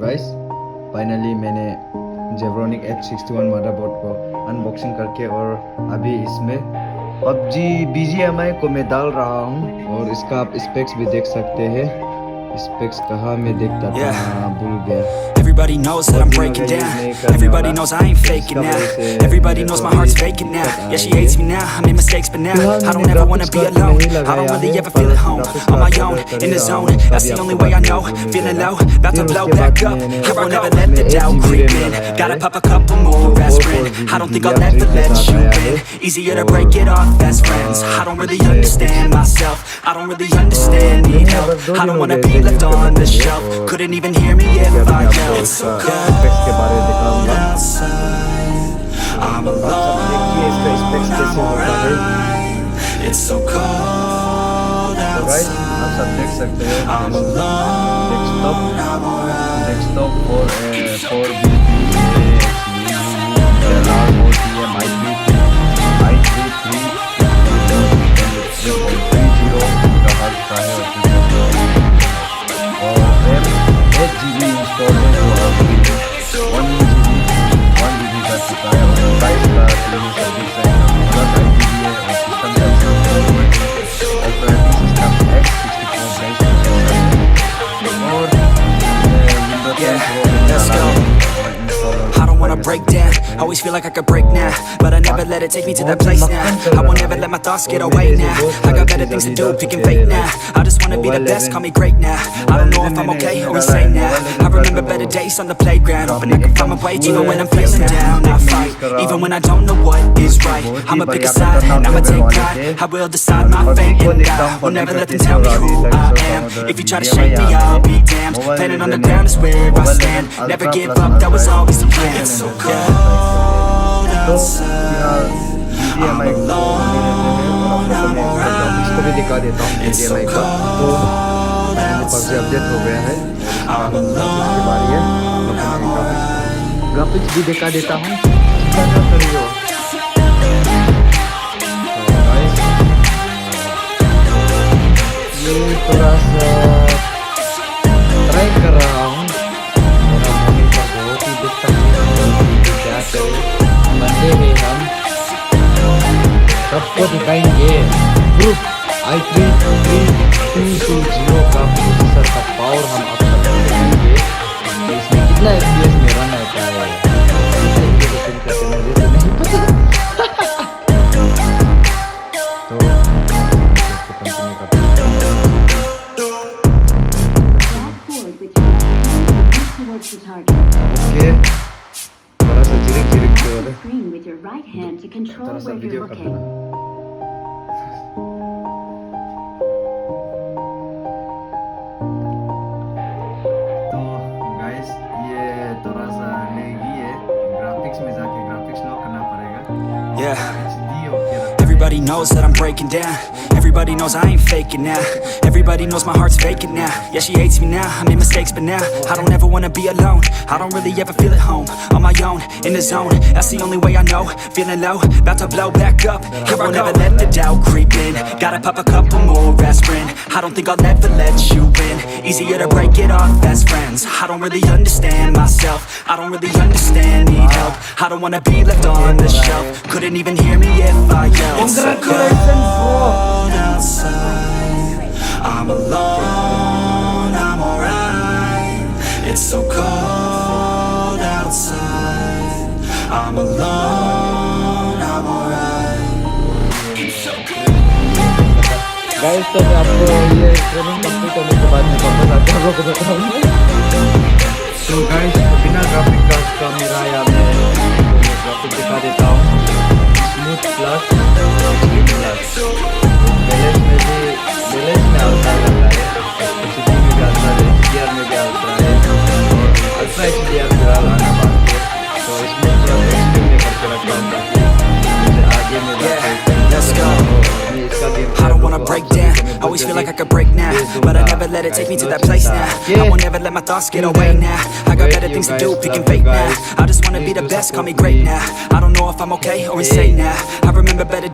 Guys finally मैंने zebronic h61 motherboard को unboxing करके और अभी इसमें Bgmi को मैं डाल रहा हूँ और इसका आप स्पेक्स भी देख सकते हैं। स्पेक्स कहाँ मैं देखता था भूल गया। Everybody knows that I'm breaking down. Everybody knows I ain't faking now. Everybody knows my heart's faking now. Yeah, she hates me now, I made mistakes, but now I don't ever wanna be alone. I don't really ever feel at home. On my own, in the zone, that's the only way I know. Feeling low, about to blow back up. I won't ever let the doubt creep in. Gotta pop a couple more aspirin. I don't think I'll ever let you in. Easier to break it off best friends. I don't really understand myself. I don't really understand, need help. I don't wanna be left on the shelf. Couldn't even hear me if I yelled. It's so cold outside. I'm alone, I'm alright. It's so cold outside. I'm alone, I'm alright. desktop for Bgmi और RAM 8GB install है जो अभी 1GB का चुका है और price का service है 5GB है और सिस्टम का ऑपरेटिंग सिस्टम x64 और I don't wanna break down, always feel like I could break now, but I never let it take me to that place now. I won't ever let my thoughts get away now. I got better things to do, picking fate now. I just wanna be the best, call me great now. I don't know if I'm okay or insane now. I remember better days on the playground, hoping I can find my way even when I'm feeling down. I fight, even when I don't know what is right. I'ma pick a side, I'ma take pride. I will decide my fate and I will never let them tell me who I am. If you try to shake me, I'll be damned. Planet on the ground is where I stand. Never give up, that was always the plan. It's so cold outside. I'm alone, I'm alright. इसको भी दिखा देता हूँ Bgmi का तो PUBG update हो गया है इसके बारे में ग्राफिक्स भी दिखा देता हूँ। क्या करियो ये थोड़ा सा ट्राई कर रहा हूँ। बहुत ही दिक्कत क्या करें मंडे में हम सबको दिखाएंगे ग्रुप i3-3220 का प्रोसेसर का पावर हम आप सबको दिखाएंगे। इसमें कितना FPS में रन होता है मुझे तो नहीं पता। तो कंटिन्यू करते हैं। थोड़ा सा झिरिक थोड़ा सा वीडियो कर देना। तो गाइस ये थोड़ा सा लेगी है ग्राफिक्स में जाके ग्राफिक्स लॉक करना पड़ेगा। Yeah. HD okay Everybody knows that I'm breaking down. Everybody knows I ain't faking now. Everybody knows my heart's faking now. Yeah, she hates me now, I made mistakes, but now I don't ever wanna be alone. I don't really ever feel at home. On my own, in the zone, that's the only way I know. Feeling low, about to blow back up. Here I never let the doubt creep in. Gotta pop a couple more aspirin. I don't think I'll ever let you in. Easier to break it off best friends. I don't really understand myself. I don't really understand, need help. I don't wanna be left on the shelf. Couldn't even hear me if I yelled. It's so cold outside. I'm alone, I'm alright. It's so cold outside. I'm alone, I'm alright. It's so cold. Guys तो मैं आपको ये training complete होने के बाद में वापस आते हैं आपको बताऊंगा। तो गाइस बिना ग्राफिक का उसका मेरा या मैं ग्राफिक दिखा देता हूँ। Smooth plus extreme plus balance में आता है एचडी में भी आता है एचडीआर में भी आता है और अल्ट्रा एचडीआर फिलहाल आना बाकी है। तो इसमें मैं एक्सट्रीम में करके रखा हूँ ताकि आगे में जाके I don't wanna break down, always feel like I could break now, but I never let it take me to that place now. I won't ever let my thoughts get away now. I got better things to do, picking fate now. I just wanna be the best, call me great now. I don't know if I'm okay or insane now. I remember better